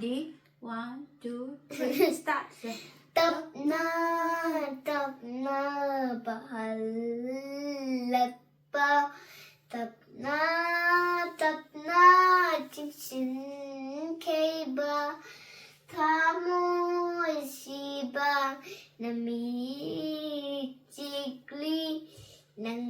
Ready? 1, 2, 3, start. Tập na bahal ba tập na chim sin kê ba tha môi si ba na mi chikli nang